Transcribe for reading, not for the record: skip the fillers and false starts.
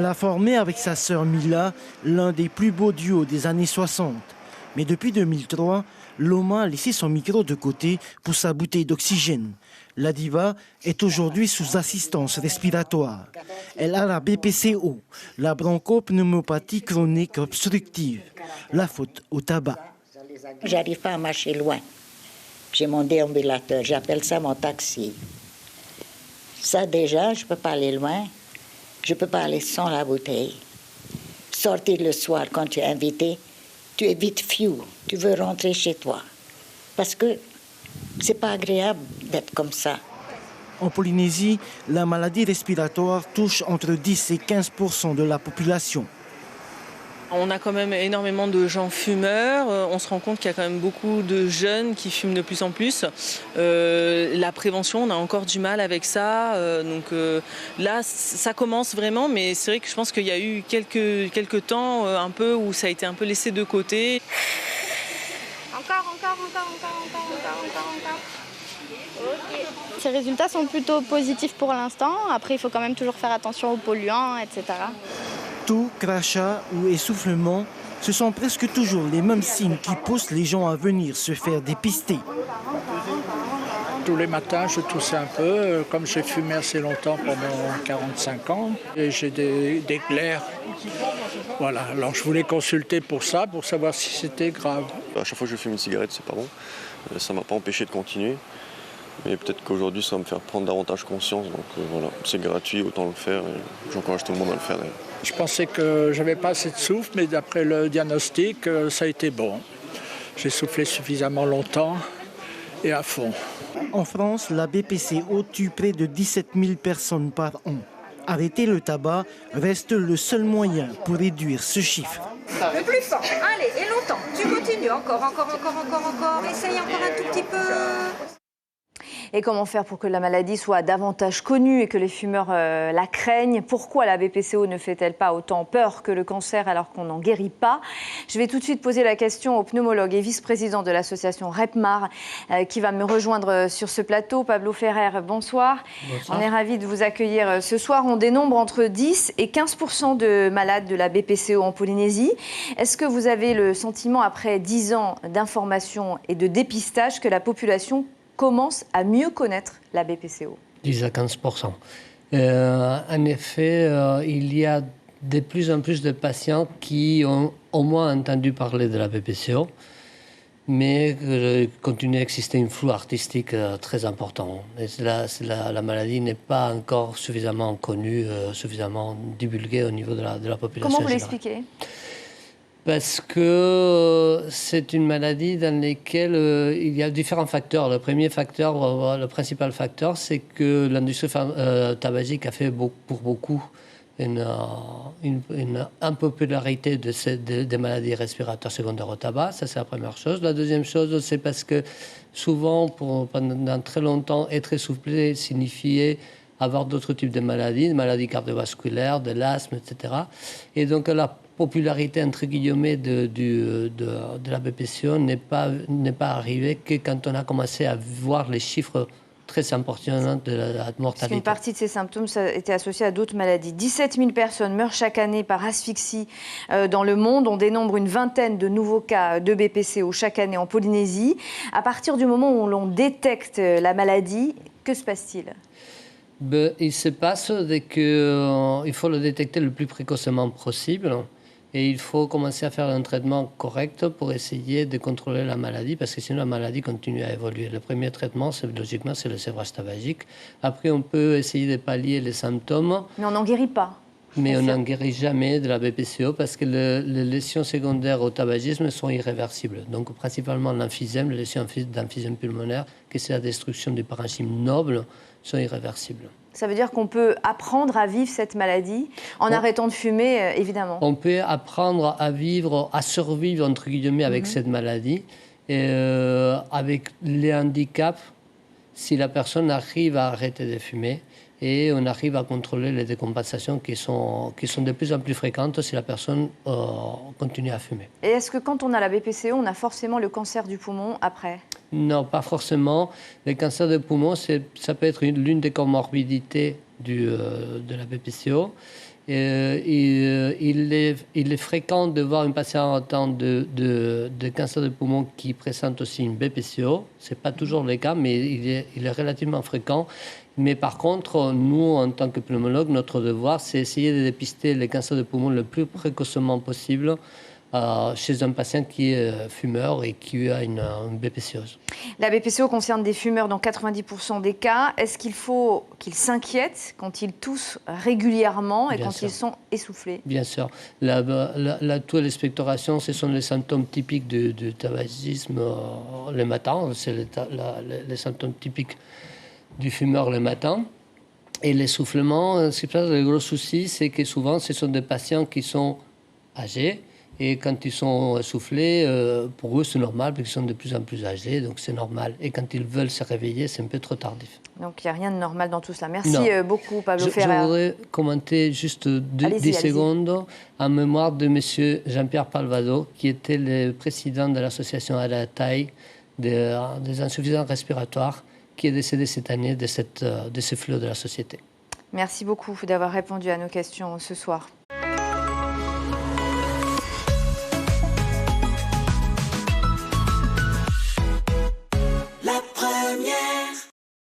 a formé avec sa sœur Mila l'un des plus beaux duos des années 60. Mais depuis 2003, Loma a laissé son micro de côté pour sa bouteille d'oxygène. La diva est aujourd'hui sous assistance respiratoire. Elle a la BPCO, la bronchopneumopathie chronique obstructive, la faute au tabac. J'arrive pas à marcher loin. J'ai mon déambulateur, j'appelle ça mon taxi. Ça déjà, je peux pas aller loin. Je peux pas aller sans la bouteille. Sortir le soir quand tu es invité, tu es vite fiou. Tu veux rentrer chez toi. Parce que c'est pas agréable d'être comme ça. En Polynésie, la maladie respiratoire touche entre 10 et 15% de la population. On a quand même énormément de gens fumeurs. On se rend compte qu'il y a quand même beaucoup de jeunes qui fument de plus en plus. La prévention, on a encore du mal avec ça. Là, ça commence vraiment, mais c'est vrai que je pense qu'il y a eu quelques temps un peu où ça a été un peu laissé de côté. Encore. Okay. Ces résultats sont plutôt positifs pour l'instant. Après, il faut quand même toujours faire attention aux polluants, etc. Toux, crachat ou essoufflement, ce sont presque toujours les mêmes signes qui poussent les gens à venir se faire dépister. Tous les matins, je tousse un peu, comme j'ai fumé assez longtemps pendant 45 ans, et j'ai des glaires. Voilà, alors je voulais consulter pour ça, pour savoir si c'était grave. À chaque fois que je fume une cigarette, c'est pas bon. Ça m'a pas empêché de continuer. Mais peut-être qu'aujourd'hui, ça va me faire prendre davantage conscience. Donc voilà, c'est gratuit, autant le faire. Et j'encourage tout le monde à le faire. Je pensais que j'avais pas assez de souffle, mais d'après le diagnostic, ça a été bon. J'ai soufflé suffisamment longtemps et à fond. En France, la BPCO tue près de 17 000 personnes par an. Arrêter le tabac reste le seul moyen pour réduire ce chiffre. Le plus fort, allez, et longtemps. Tu continues, encore. Essaye encore un tout petit peu. Et comment faire pour que la maladie soit davantage connue et que les fumeurs la craignent? Pourquoi la BPCO ne fait-elle pas autant peur que le cancer alors qu'on n'en guérit pas? Je vais tout de suite poser la question au pneumologue et vice-président de l'association REPMAR qui va me rejoindre sur ce plateau. Pablo Ferrer, bonsoir. Bonsoir. On est ravis de vous accueillir ce soir. On dénombre entre 10 et 15% de malades de la BPCO en Polynésie. Est-ce que vous avez le sentiment, après 10 ans d'information et de dépistage, que la population commence à mieux connaître la BPCO? 10 à 15%. En effet, il y a de plus en plus de patients qui ont au moins entendu parler de la BPCO, mais il continue à exister un flou artistique très important. Et la maladie n'est pas encore suffisamment connue, suffisamment divulguée au niveau de la population. Comment vous l'expliquez ? Parce que c'est une maladie dans laquelle il y a différents facteurs. Le premier facteur, le principal facteur, c'est que l'industrie tabagique a fait pour beaucoup une impopularité des maladies respiratoires secondaires au tabac. Ça, c'est la première chose. La deuxième chose, c'est parce que souvent, pendant très longtemps, être essoufflé signifiait avoir d'autres types de maladies cardiovasculaires, de l'asthme, etc. Et donc, la popularité, entre guillemets, de la BPCO n'est pas arrivée que quand on a commencé à voir les chiffres très importants de la mortalité. Parce qu'une partie de ces symptômes ça était associée à d'autres maladies. 17 000 personnes meurent chaque année par asphyxie dans le monde. On dénombre une vingtaine de nouveaux cas de BPCO chaque année en Polynésie. À partir du moment où l'on détecte la maladie, que se passe-t-il ? Il se passe qu'il faut le détecter le plus précocement possible. Et il faut commencer à faire un traitement correct pour essayer de contrôler la maladie, parce que sinon la maladie continue à évoluer. Le premier traitement, logiquement, c'est le sévrage tabagique. Après, on peut essayer de pallier les symptômes. Mais on n'en guérit pas. Mais on n'en guérit jamais de la BPCO parce que les lésions secondaires au tabagisme sont irréversibles. Donc, principalement l'emphysème, les lésions d'emphysème pulmonaire, que c'est la destruction du parenchyme noble, sont irréversibles. Ça veut dire qu'on peut apprendre à vivre cette maladie en arrêtant de fumer, évidemment. On peut apprendre à vivre, à survivre, entre guillemets, avec cette maladie. Et avec les handicaps, si la personne arrive à arrêter de fumer et on arrive à contrôler les décompensations qui sont de plus en plus fréquentes si la personne continue à fumer. Et est-ce que quand on a la BPCO, on a forcément le cancer du poumon après ? Non, pas forcément. Le cancer du poumon, ça peut être l'une des comorbidités de la BPCO. Il est fréquent de voir une patiente atteinte de cancer de poumon qui présente aussi une BPCO. Ce n'est pas toujours le cas, mais il est relativement fréquent. Mais par contre, nous, en tant que pneumologue, notre devoir, c'est essayer de dépister les cancers de poumon le plus précocement possible chez un patient qui est fumeur et qui a une BPCose. La BPCO concerne des fumeurs dans 90% des cas. Est-ce qu'il faut qu'ils s'inquiètent quand ils toussent régulièrement et Bien quand sûr. ils sont essoufflés? Bien sûr. La toux et l'expectoration, ce sont les symptômes typiques du tabagisme le matin. C'est les symptômes typiques du fumeur le matin. Et l'essoufflement, le gros souci, c'est que souvent, ce sont des patients qui sont âgés. Et quand ils sont essoufflés, pour eux, c'est normal, parce qu'ils sont de plus en plus âgés, donc c'est normal. Et quand ils veulent se réveiller, c'est un peu trop tardif. Donc, il n'y a rien de normal dans tout cela. Merci beaucoup, Pablo Ferrer. Je voudrais commenter juste 10 secondes en mémoire de M. Jean-Pierre Palvado, qui était le président de l'association à la taille des insuffisances respiratoires, qui est décédé cette année de ce fléau de la société. Merci beaucoup d'avoir répondu à nos questions ce soir.